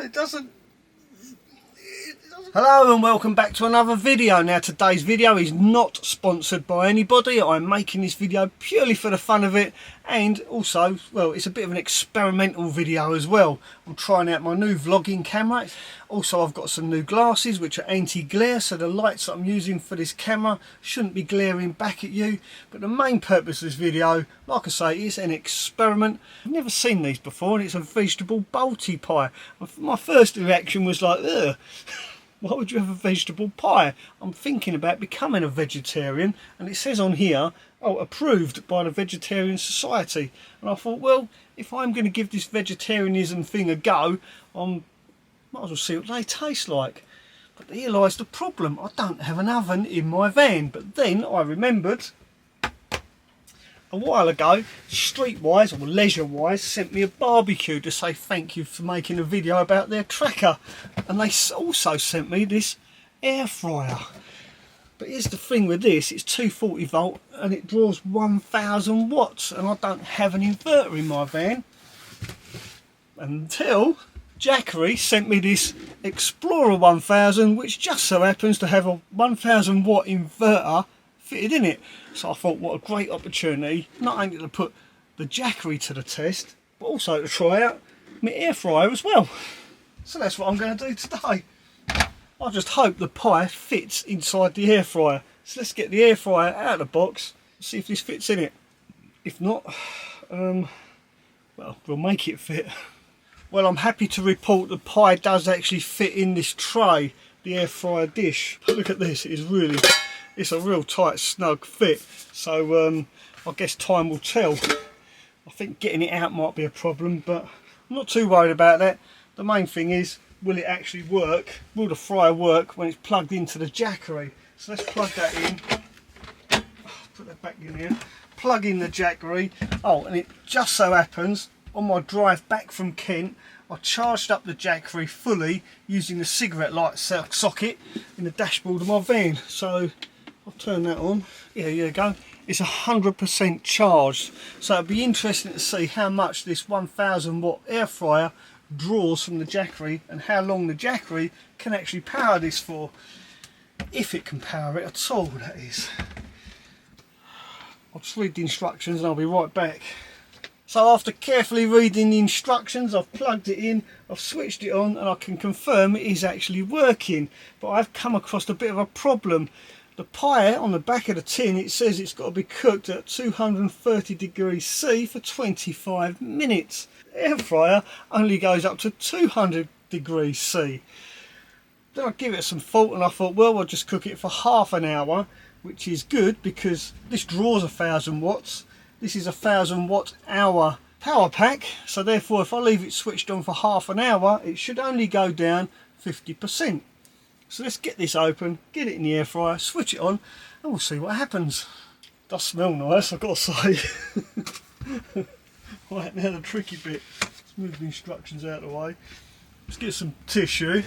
it doesn't. Hello and welcome back to another video. Now today's video is not sponsored by anybody. I'm making this video purely for the fun of it, and also, well, it's a bit of an experimental video as well. I'm trying out my new vlogging camera. Also, I've got some new glasses which are anti-glare, so the lights that I'm using for this camera shouldn't be glaring back at you. But the main purpose of this video, like I say, is an experiment. I've never seen these before, and it's a vegetable balti pie. My first reaction was like, ugh. Why would you have a vegetable pie? I'm thinking about becoming a vegetarian, and it says on here, oh, approved by the Vegetarian Society. And I thought, well, if I'm going to give this vegetarianism thing a go, I might as well see what they taste like. But here lies the problem. I don't have an oven in my van. But then I remembered a while ago, Streetwise or Leisurewize sent me a barbecue to say thank you for making a video about their tracker, and they also sent me this air fryer. But here's the thing with this, it's 240 volt and it draws 1000 watts, and I don't have an inverter in my van until Jackery sent me this Explorer 1000, which just so happens to have a 1000 watt inverter fitted in it. So I thought, what a great opportunity, not only to put the Jackery to the test, but also to try out my air fryer as well. So that's what I'm going to do today. I just hope the pie fits inside the air fryer. So let's get the air fryer out of the box and see if this fits in it. If not, well, we'll make it fit. Well, I'm happy to report the pie does actually fit in this tray, the air fryer dish. But look at this, it is really... it's a real tight, snug fit, so I guess time will tell. I think getting it out might be a problem, but I'm not too worried about that. The main thing is, will it actually work? Will the fryer work when it's plugged into the Jackery? So let's plug that in. Put that back in here. Plug in the Jackery. Oh, and it just so happens, on my drive back from Kent, I charged up the Jackery fully using the cigarette light socket in the dashboard of my van. So I'll turn that on. Yeah, here you go. It's 100% charged. So it'll be interesting to see how much this 1000 watt air fryer draws from the Jackery, and how long the Jackery can actually power this for. If it can power it at all, that is. I'll just read the instructions and I'll be right back. So after carefully reading the instructions, I've plugged it in, I've switched it on, and I can confirm it is actually working. But I've come across a bit of a problem. The pie on the back of the tin, it says it's got to be cooked at 230 degrees C for 25 minutes. The air fryer only goes up to 200 degrees C. Then I give it some thought and I thought, well, I'll just cook it for half an hour, which is good because this draws 1000 watts. This is a 1000 watt hour power pack, so therefore if I leave it switched on for half an hour, it should only go down 50%. So let's get this open, get it in the air fryer, switch it on, and we'll see what happens. It does smell nice, I've got to say. Right, now the tricky bit. Let's move the instructions out of the way. Let's get some tissue.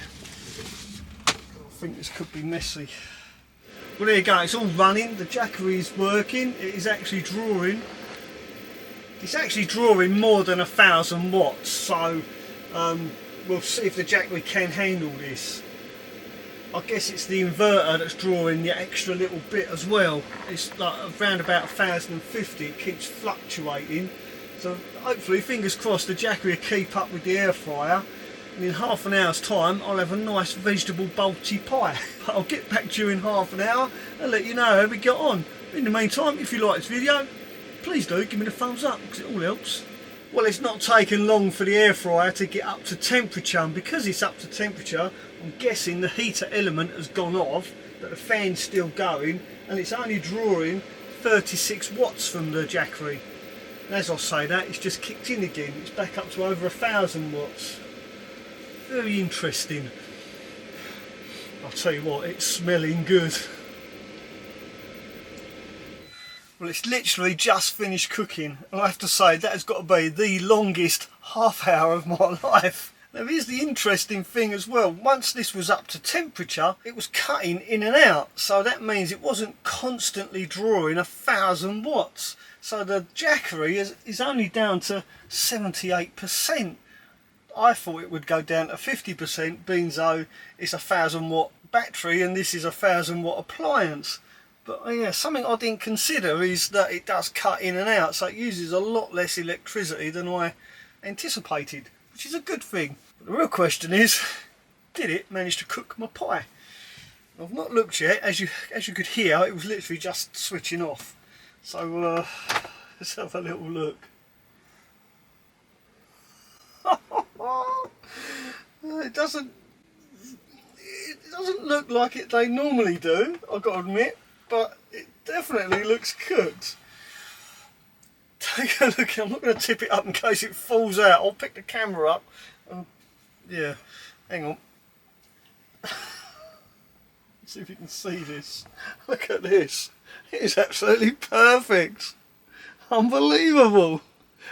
I think this could be messy. Well, there you go, it's all running, the Jackery is working, it is actually drawing. It's actually drawing more than 1000 watts, so we'll see if the Jackery can handle this. I guess it's the inverter that's drawing the extra little bit as well. It's like around about 1050, it keeps fluctuating. So hopefully, fingers crossed, the Jackery will keep up with the air fryer, and in half an hour's time I'll have a nice vegetable balti pie. But I'll get back to you in half an hour and let you know how we got on. In the meantime, if you like this video, please do give me the thumbs up because it all helps. Well, it's not taken long for the air fryer to get up to temperature, and because it's up to temperature, I'm guessing the heater element has gone off, but the fan's still going, and it's only drawing 36 watts from the Jackery. And as I say that, it's just kicked in again, it's back up to over 1000 watts. Very interesting. I'll tell you what, it's smelling good. Well, it's literally just finished cooking, and I have to say that has got to be the longest half hour of my life. Now here's the interesting thing as well, once this was up to temperature, it was cutting in and out, so that means it wasn't constantly drawing 1000 watts. So the Jackery is only down to 78%. I thought it would go down to 50%, being though it's a 1000-watt battery and this is a 1000-watt appliance. But yeah, something I didn't consider is that it does cut in and out, so it uses a lot less electricity than I anticipated, which is a good thing. But the real question is, did it manage to cook my pie? I've not looked yet. As you could hear, it was literally just switching off. So let's have a little look. It doesn't look like they normally do, I've got to admit, but it definitely looks cooked. Take a look. I'm not going to tip it up in case it falls out. I'll pick the camera up. Yeah, hang on. See if you can see this. Look at this. It is absolutely perfect. Unbelievable.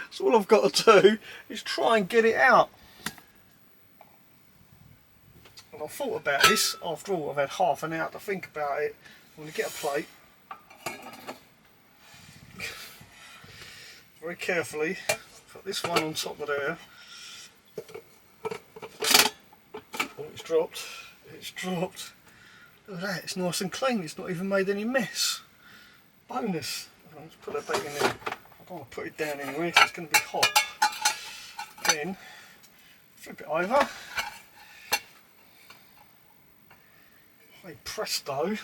So all I've got to do is try and get it out. And I thought about this. After all, I've had half an hour to think about it. I'm going to get a plate. Very carefully put this one on top of there. Oh, it's dropped. It's dropped. Look at that, it's nice and clean. It's not even made any mess. Bonus. Let's put that back in there. I don't want to put it down anywhere because it's going to be hot. Then flip it over. Hey presto,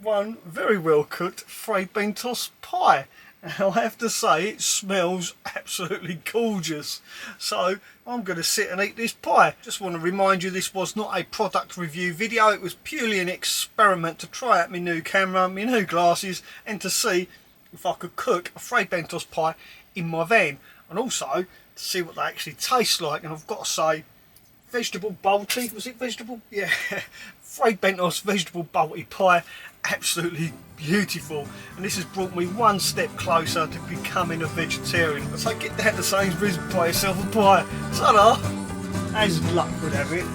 one very well cooked Fray Bentos pie. And I have to say, it smells absolutely gorgeous. So I'm going to sit and eat this pie. Just want to remind you, this was not a product review video. It was purely an experiment to try out my new camera, my new glasses, and to see if I could cook a Fray Bentos pie in my van. And also to see what they actually taste like. And I've got to say, vegetable balti, was it vegetable? Yeah, Fray Bentos vegetable balti pie, absolutely beautiful. And this has brought me one step closer to becoming a vegetarian. So get down to Sainsbury's and buy yourself a pie. Ta-da! As luck would have it,